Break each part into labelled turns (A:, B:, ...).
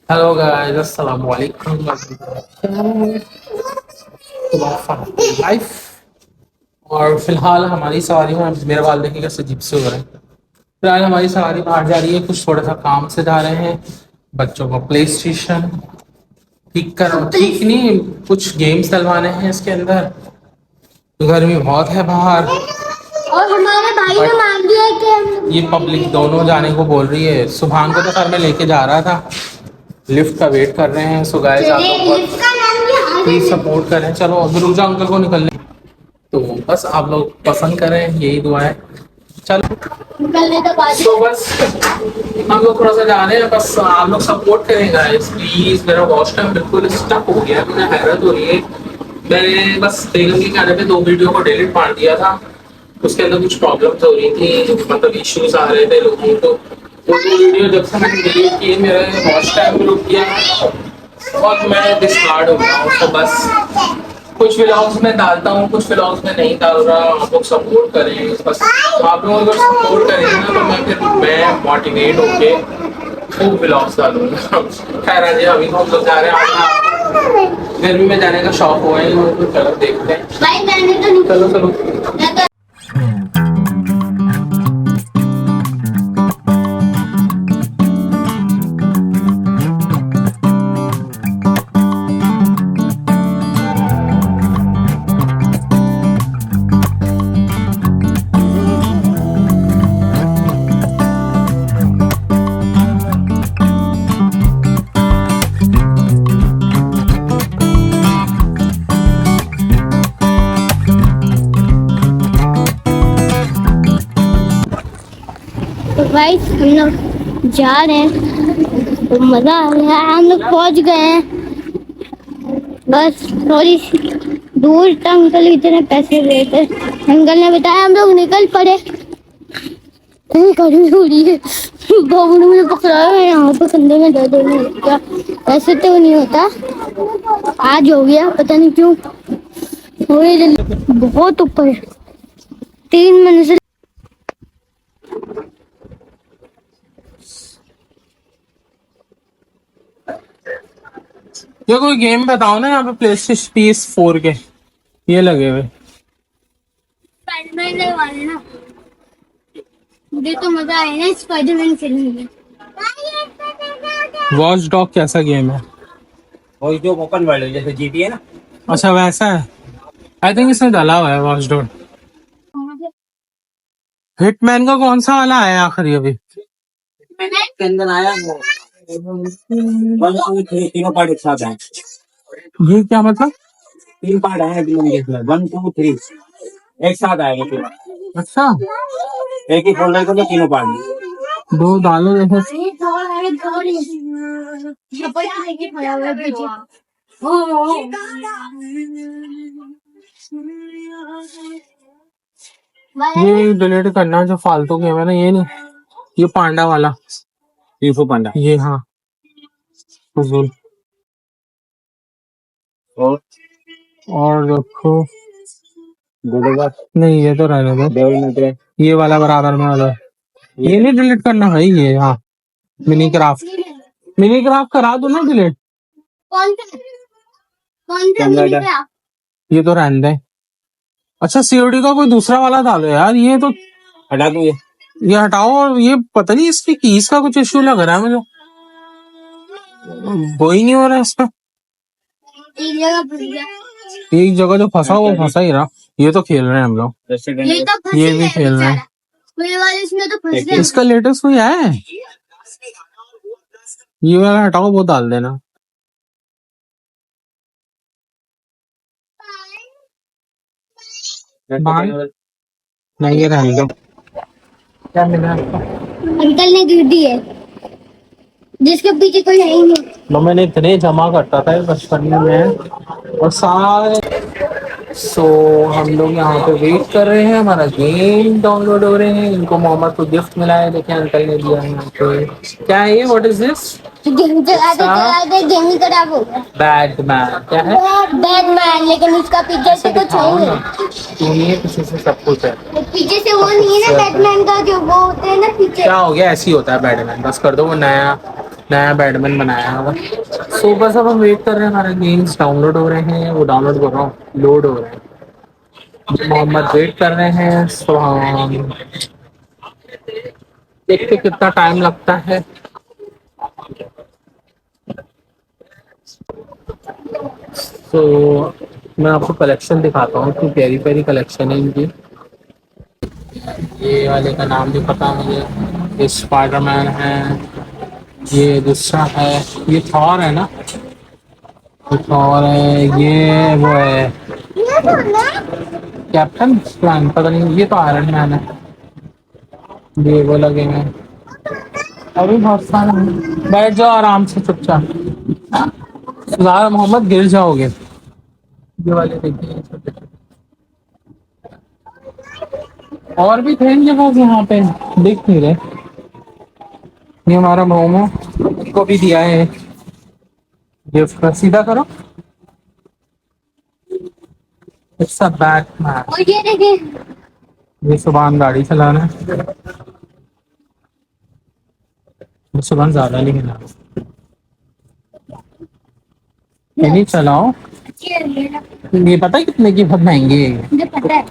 A: Hello guys, अस्सलाम वालेकुम। Life. और फिलहाल हमारी सवारी में मेरे वाल देखिए कैसे अजीब से हो रहे हैं। फिलहाल हमारी सवारी बाहर जा रही है, कुछ थोड़ा सा काम से जा रहे हैं। बच्चों का प्ले स्टेशन ठीक नहीं, कुछ गेम्स डलवाने हैं इसके अंदर। गर्मी बहुत है बाहर
B: और हमारे भाई ने मान लिया है कि हम
A: ये पब्लिक दोनों जाने को बोल रही है। सुभान को तो सर मैं लेके जा रहा था, लिफ्ट का वेट कर रहे हैं। सो गाइस आप लोग
B: इसका नाम भी
A: प्लीज सपोर्ट करें। चलो अभी रुक जाओ, अंकल को निकलने। तो बस आप लोग पसंद करें, यही दुआ है। चलो
B: निकलने तो बाद
A: तो बस हम लोग थोड़ा सा जा रहे हैं, बस आप लोग सपोर्ट करें गाइस प्लीज। मेरा वॉच टाइम बिल्कुल स्टक हो गया है, मुझे हैरत हो रही है। मैंने बस बेगम के कहने पे 2 वीडियो को डिलीट मार दिया था। उसके अंदर कुछ प्रॉब्लम्स हो रही थी, मतलब इश्यूज आ रहे थे लोगों को। वो 2 वीडियो जब से मैंने डिलीट किए मेरा वॉच टाइम भी रुक गया और मैं डिस्कार्ड हो गया हूँ। तो बस कुछ व्लॉग्स में डालता हूँ, कुछ व्लॉग्स में नहीं डाल रहा। आप लोग सपोर्ट करें बस। आप लोग अगर सपोर्ट करेंगे ना तो मैं मोटिवेट होके खूब व्लॉग्स डालूंगा। खैर आज अभी हम लोग जा रहे हैं। आज गर्मी में जाने का शौक हुआ है तो चलो देखते हैं।
B: भाई मैंने तो नहीं
A: चलो चलो।
B: मैं तो भाई हम लोग जा रहे हैं तो मजा आ रहा है। हम लोग पहुंच गए हैं, बस थोड़ी सी दूर था। अंकल इतने पैसे दिए थे, अंकल ने बताया हम लोग निकल पड़े। इतनी गर्मी हो रही है, बाबू ने मुझे पकड़ा है यहाँ पे, कंधे में दर्द होने लग गया। ऐसे तो नहीं होता, आज हो गया पता नहीं क्यों। थोड़ी जल्दी बहुत ऊपर है, 3 महीने से।
A: ये कोई गेम बताओ ना यहाँ पे, प्ले स्टेशन PS4 के ये लगे हुए।
B: स्पाइडरमैन वाले ना, मुझे तो मजा आया ना स्पाइडरमैन खेलने में।
A: वॉच डॉग कैसा गेम है?
C: और जो ओपन वर्ल्ड है जैसे जीटी है ना।
A: अच्छा वैसा है। आई थिंक इसमें डाला हुआ है वॉच डॉग। हिटमैन का कौन सा वाला आया आखिरी अभी?
C: के अंदर आया वो 1 2 3 तीनों पार्ट एक साथ आए।
A: ये क्या मतलब?
C: 3 पार्ट आए हैं 1 2 3 एक साथ आएंगे तीनों।
A: अच्छा
C: एक ही फोल्डर को तो तीनों पार्ट।
A: दो डालो जैसे। ये डिलीट करना जो फालतू गेम है ना, ये नहीं। ये पांडा वाला,
C: यूफो पांडा
A: ये हाँ फजूल। और देखो
C: गुडेगा
A: नहीं, ये तो रहने दो।
C: डेविल में
A: ये वाला बराबर में वाला, ये नहीं डिलीट करना भाई। ये हाँ मिनी क्राफ्ट करा दो ना डिलीट।
B: कौन सा
A: ये तो रहने दे। अच्छा सीओडी का कोई दूसरा वाला डालो यार, ये तो
C: हटा दूं
A: ये हटाओ। और ये पता नहीं इसकी कीज का कुछ इश्यू लग रहा है मुझे, वो ही नहीं हो रहा है इसका। एक जगह जो फंसा वो फंसा ही रहा। ये तो खेल रहे हैं हम लोग,
B: ये तो फंस
A: ये
B: ही
A: भी
B: गया
A: खेल रहे हैं।
B: बेचारा। कोई वाले इसमें तो फंस गया।
A: इसका लेटेस्ट कोई है? ये वाला हटाओ, वो डाल देना। नहीं ये रहने दो। क्या मिला आपको?
B: अंकल ने गिर दी है, जिसके पीछे कोई है ही नहीं।
A: तो मैंने इतने जमा करता था बचपन में और सारे। सो हम लोग यहाँ पे वेट कर रहे हैं, हमारा गेम डाउनलोड हो रहे हैं। इनको मोहम्मद को गिफ्ट मिला है, देखिए अंकल ने दिया है यहाँ पे। क्या है ये? What is this?
B: गेम चलाते गेम ही खराब हो गया।
A: बैटमैन क्या है?
B: बैटमैन, लेकिन उसका पीछे से कुछ है ही नहीं।
A: तू नहीं है, पीछे से सब कुछ है।
B: वो पीछे से वो नहीं है ना बैटमैन का, जो वो होते हैं ना पीछे।
A: क्या हो गया? ऐसे ही होता है बैटमैन, बस कर दो वो नया नया बैडमिंटन बनाया होगा। सो बस अब हम वेट कर रहे हैं, हमारे गेम्स डाउनलोड हो रहे हैं, वो डाउनलोड कर रहा हूँ, लोड हो रहे हैं। मोहम्मद वेट कर रहे हैं, सो हम देखते कितना टाइम लगता है। तो मैं आपको कलेक्शन दिखाता हूँ कि पेरी पेरी कलेक्शन है इनकी। ये वाले का नाम भी पता मुझे, ये स्पाइडरमैन है, ये दूसरा है, ये थॉर है ना, ये थॉर है, ये वो है कैप्टन प्लान, पता नहीं, ये तो आयरन मैन है, ये वो लगे हैं। अभी बहुत सारे हैं। बैठ जाओ आराम से चुपचाप, सुधार मोहम्मद गिर जाओगे। ये वाले देखिए छोटे छोटे, और भी थे इनके पास यहाँ पे, दिख नहीं रहे। ये हमारा मोमो को भी दिया है गिफ्ट का, सीधा करो। It's a Batman.
B: और ये देखिए,
A: ये सुभान गाड़ी चला रहा है, ये सुभान ज्यादा नहीं हिला, ये नहीं चलाओ।
B: अच्छी है ये ना।
A: ये पता है कितने की, बहुत महंगी है ये।
B: मुझे पता है,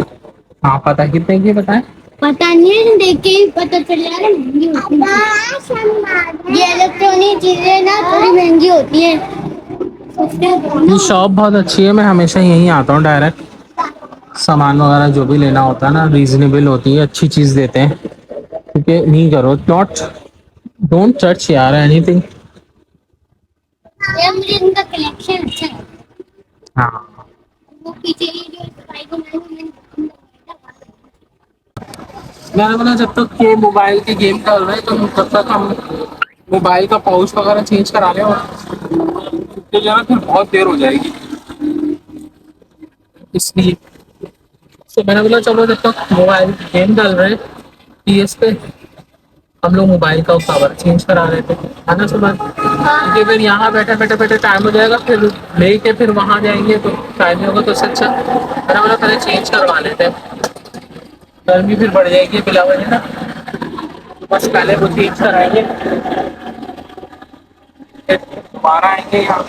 A: हाँ पता है कितने की, पता है?
B: पता नहीं है, देख के ही पता चल जाएगा महंगी होती है। ये इलेक्ट्रॉनिक चीजें ना थोड़ी महंगी होती है। सोचते हैं
A: ये शॉप बहुत अच्छी है, मैं हमेशा यहीं आता हूँ डायरेक्ट। सामान वगैरह जो भी लेना होता है ना, रीजनेबल होती है, अच्छी चीज देते हैं। क्योंकि नहीं करो, नॉट, डोंट टच यार एनीथिंग।
B: ये मुझे इनका कलेक्शन अच्छा है।
A: हाँ
B: वो पीछे ये जो स्पाइडरमैन मैंने
A: मैंने बोला जब तक ये मोबाइल के गेम चल रहे हैं तो तब तक हम मोबाइल का पाउच वगैरह चेंज करा लें, और तो जो है फिर बहुत देर हो जाएगी इसलिए। तो मैंने बोला चलो जब तक मोबाइल गेम डाल रहे हैं PS पे, हम लोग मोबाइल का कवर चेंज करा रहे थे, है ना सुबह। क्योंकि फिर यहाँ बैठे बैठे बैठे टाइम हो जाएगा, फिर लेके फिर वहाँ जाएंगे तो टाइम नहीं होगा, तो उससे अच्छा मैंने बोला पहले चेंज करवा लेते हैं, गर्मी फिर बढ़ जाएगी बिला वजह ना। बस पहले वो चेंज कराएंगे, फिर दोबारा आएंगे यहाँ।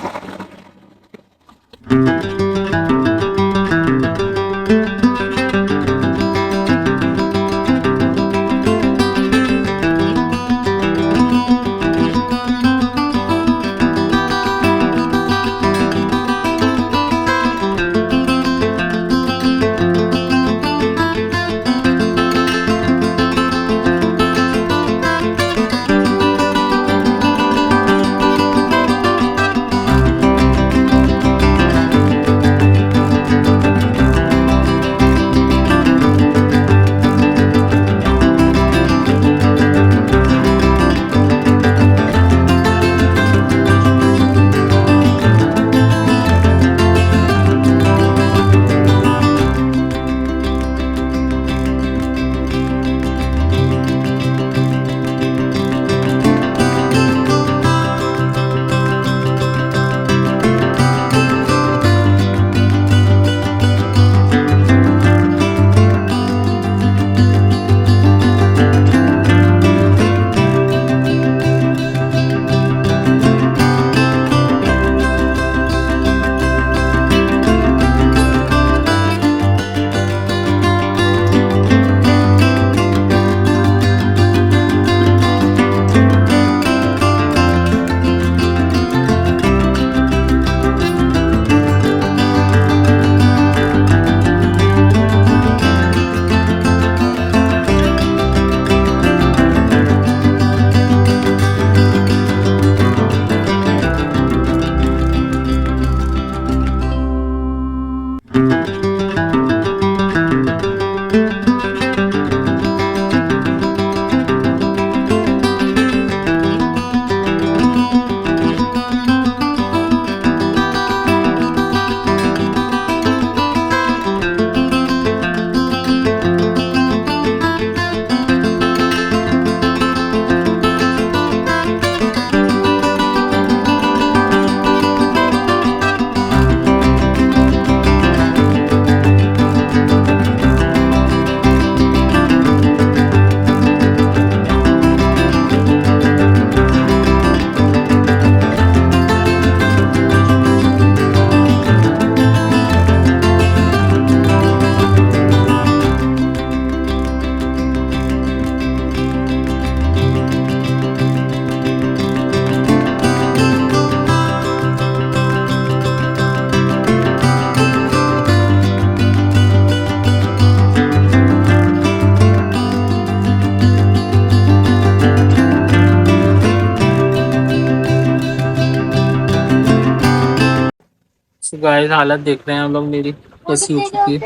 A: गाइस हालत देख रहे हैं हम लोग मेरी कैसी हो चुकी है।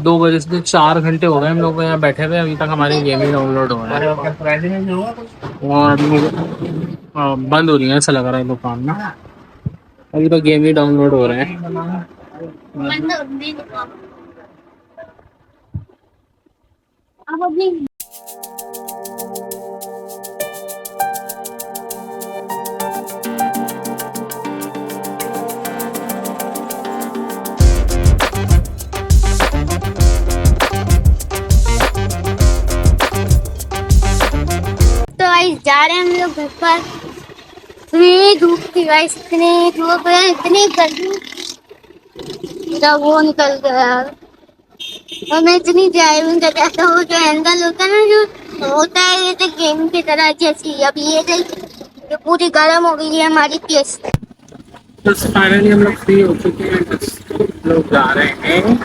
A: 2 बजे से 4 घंटे हो गए हम लोग यहाँ बैठे हुए, अभी तक हमारी गेम ही डाउनलोड हो रहा है और बंद हो रही है ऐसा लग रहा है दुकान में। अभी तो गेम ही डाउनलोड हो रहे हैं।
B: अब अभी तो गाइस जा रहे हैं हम लोग घर पर। इतनी धूप थी गाइस, इतनी धूप है, इतनी गर्मी, जब वो निकल गया और मैं इतनी ड्राइविंग कर रहा था। वो जो एंगल होता है ना, जो होता है ये तो गेम की तरह जैसी। अब ये देख, ये पूरी गर्म हो गई है हमारी पीएस।
A: बस फाइनली हम लोग फ्री हो चुके हैं, बस लोग जा रहे हैं।